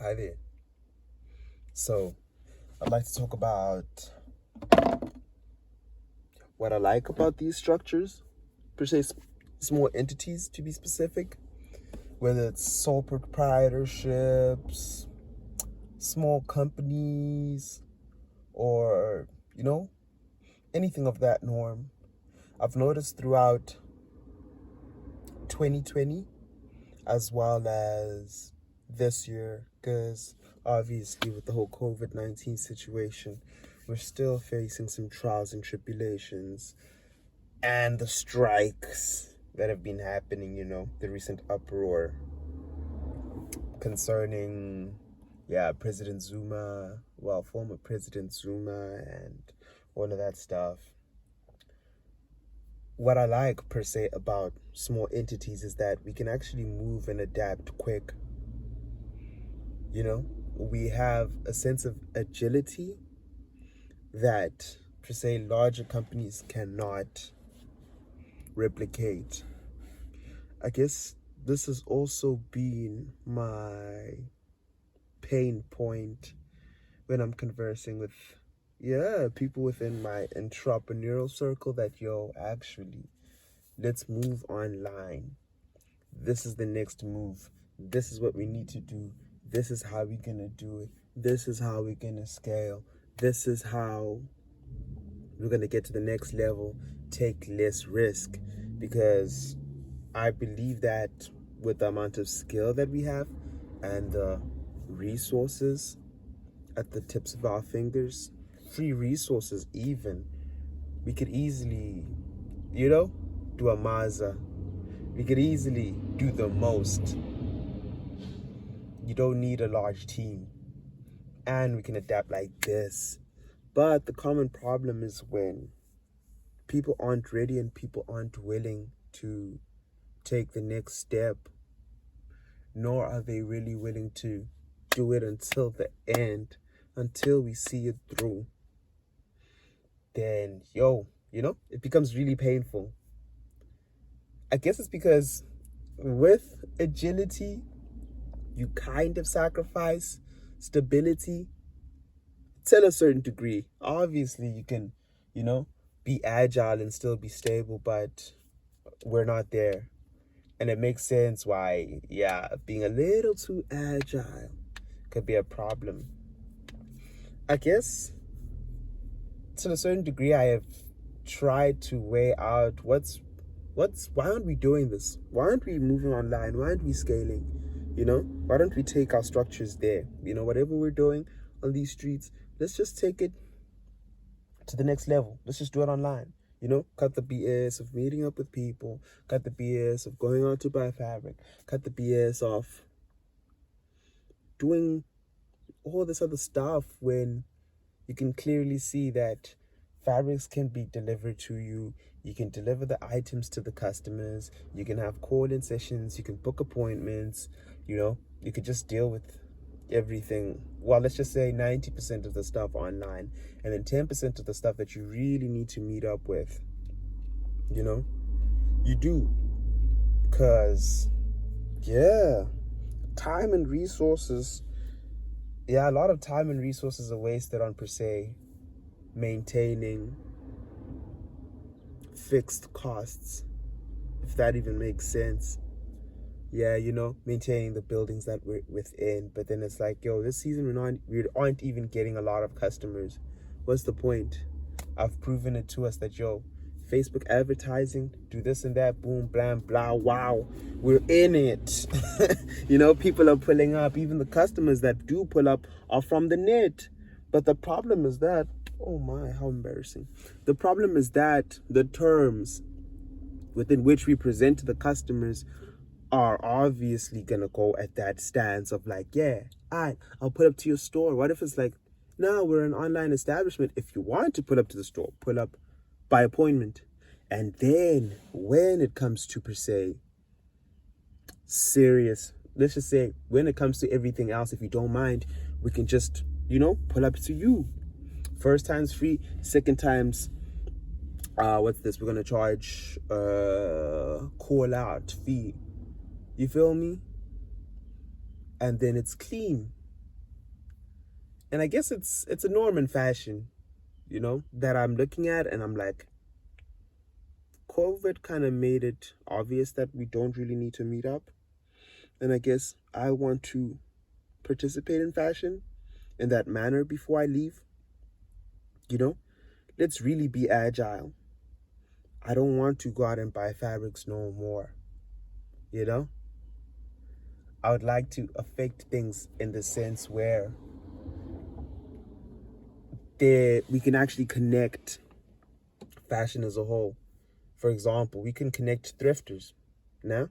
Hi there. So, I'd like to talk about what I like about these structures, per se, small entities to be specific, whether it's sole proprietorships, small companies, or, anything of that norm. I've noticed throughout 2020 as well as this year, because obviously with the whole COVID-19 situation, we're still facing some trials and tribulations and the strikes that have been happening, the recent uproar concerning, President Zuma, former President Zuma, and all of that stuff. What I like, per se, about small entities is that we can actually move and adapt quick. We have a sense of agility that, per se, larger companies cannot replicate. I guess this has also been my pain point when I'm conversing with, people within my entrepreneurial circle that, actually, let's move online. This is the next move. This is what we need to do. This is how we're going to do it. This is how we're going to scale. This is how we're going to get to the next level, take less risk. Because I believe that with the amount of skill that we have and the resources at the tips of our fingers, free resources even, we could easily, do a Maza. We could easily do the most. You don't need a large team. And we can adapt like this. But the common problem is when people aren't ready and people aren't willing to take the next step, nor are they really willing to do it until the end, until we see it through. Then, it becomes really painful. I guess it's because with agility, you kind of sacrifice stability to a certain degree. Obviously, you can, be agile and still be stable, but we're not there. And it makes sense why, being a little too agile could be a problem. I guess to a certain degree, I have tried to weigh out why aren't we doing this? Why aren't we moving online? Why aren't we scaling? Why don't we take our structures there? Whatever we're doing on these streets, let's just take it to the next level. Let's just do it online. Cut the BS of meeting up with people, cut the BS of going out to buy fabric, cut the BS of doing all this other stuff when you can clearly see that fabrics can be delivered to you. You can deliver the items to the customers. You can have call-in sessions. You can book appointments. You could just deal with everything. Well, let's just say 90% of the stuff online, and then 10% of the stuff that you really need to meet up with, you do. Because, time and resources, a lot of time and resources are wasted on, per se, maintaining fixed costs, if that even makes sense. Maintaining the buildings that we're within. But then it's like, this season we aren't even getting a lot of customers. What's the point? I've proven it to us that, Facebook advertising, do this and that, boom, blam, blah, wow, we're in it. People are pulling up. Even the customers that do pull up are from the net. But the problem is that, oh my, how embarrassing. The problem is that the terms within which we present to the customers are obviously gonna go at that stance of like, I'll put up to your store. What if it's like, no, we're an online establishment. If you want to pull up to the store, pull up by appointment. And then when it comes to, per se, serious, let's just say when it comes to everything else, if you don't mind, we can just, pull up to you. First time's free, second time's we're gonna charge call out fee. You feel me? And then it's clean. And I guess it's a norm in fashion, that I'm looking at, and I'm like, COVID kind of made it obvious that we don't really need to meet up. And I guess I want to participate in fashion in that manner before I leave. Let's really be agile. I don't want to go out and buy fabrics no more. I would like to affect things in the sense where we can actually connect fashion as a whole. For example, we can connect thrifters now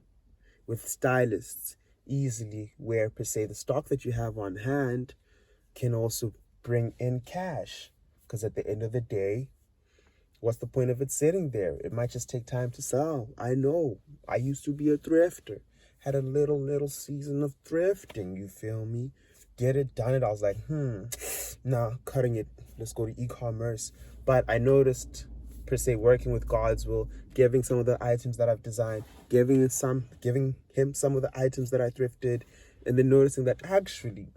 with stylists easily, where per se the stock that you have on hand can also bring in cash. Because at the end of the day, what's the point of it sitting there? It might just take time to sell. I know. I used to be a thrifter. Had a little season of thrifting, you feel me? Did it, done it. I was like, nah, cutting it. Let's go to e-commerce. But I noticed, per se, working with God's will, giving some of the items that I've designed, giving him some of the items that I thrifted, and then noticing that actually,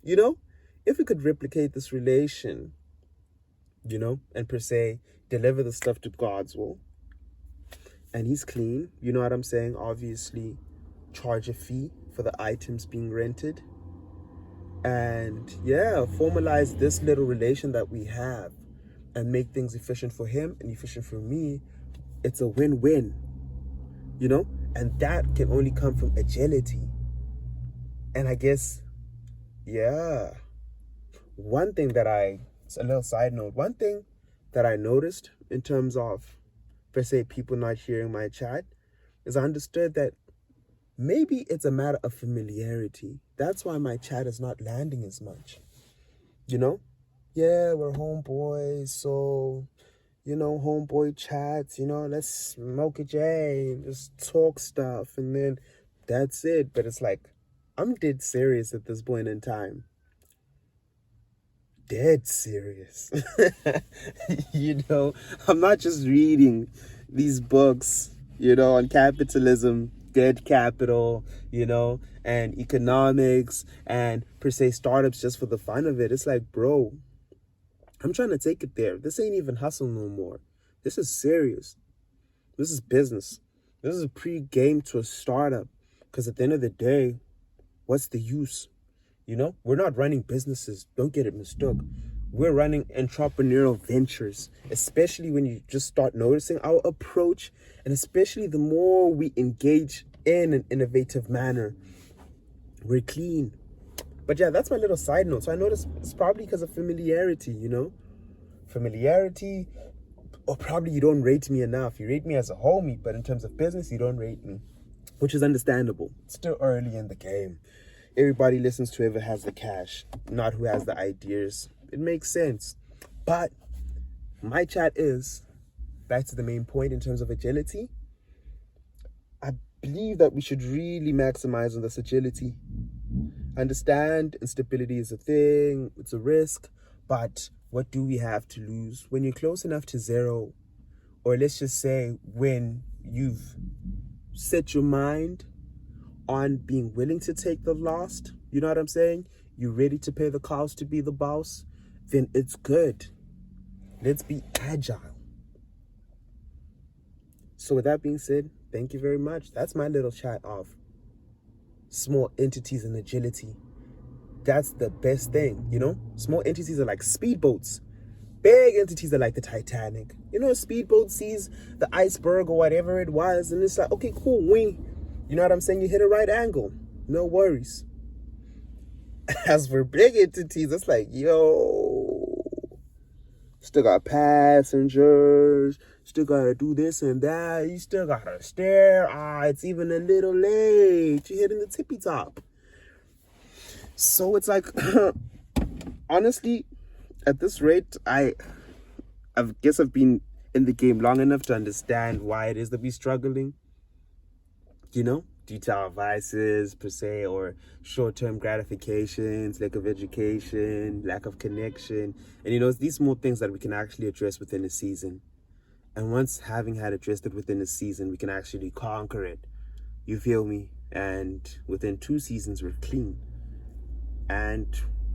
if we could replicate this relation, and per se deliver the stuff to God's will, and he's clean, you know what I'm saying? Obviously, charge a fee for the items being rented, and formalize this little relation that we have and make things efficient for him and efficient for me. It's a win-win, and that can only come from agility. And I guess, it's a little side note, one thing that I noticed in terms of, per se, people not hearing my chat, is I understood that maybe it's a matter of familiarity. That's why my chat is not landing as much. Yeah, we're homeboys, so, homeboy chats, let's smoke a J and just talk stuff, and then that's it. But it's like, I'm dead serious at this point in time. Dead serious. I'm not just reading these books, on capitalism, dead capital, and economics, and per se startups just for the fun of it. It's like, bro, I'm trying to take it there. This ain't even hustle no more. This is serious. This is business. This is a pre-game to a startup. Because at the end of the day, what's the use? We're not running businesses. Don't get it mistook. We're running entrepreneurial ventures, especially when you just start noticing our approach, and especially the more we engage in an innovative manner. We're clean. But yeah, that's my little side note. So I noticed it's probably because of familiarity, Familiarity, or probably you don't rate me enough. You rate me as a homie, but in terms of business, you don't rate me, which is understandable. It's still early in the game. Everybody listens to whoever has the cash, not who has the ideas. It makes sense. But my chat is, back to the main point in terms of agility, I believe that we should really maximize on this agility. Understand instability is a thing, it's a risk, but what do we have to lose? When you're close enough to zero, or let's just say when you've set your mind on being willing to take the loss, you know what I'm saying? You're ready to pay the cost to be the boss, then it's good. Let's be agile. So with that being said, thank you very much. That's my little chat of small entities and agility. That's the best thing, Small entities are like speedboats. Big entities are like the Titanic. A speedboat sees the iceberg or whatever it was, and it's like, okay, cool, wing. You know what I'm saying? You hit a right angle. No worries. As for big entities, it's like, still got passengers, still gotta do this and that, you still gotta stare, it's even a little late, you're hitting the tippy top. So it's like, honestly, at this rate, I guess I've been in the game long enough to understand why it is that we're struggling, due to our vices per se, or short-term gratifications, lack of education, lack of connection. And it's these small things that we can actually address within a season. And once having had addressed it within a season, we can actually conquer it. You feel me? And within 2 seasons, we're clean. And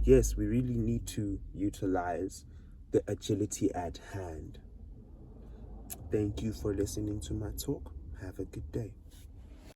yes, we really need to utilize the agility at hand. Thank you for listening to my talk. Have a good day.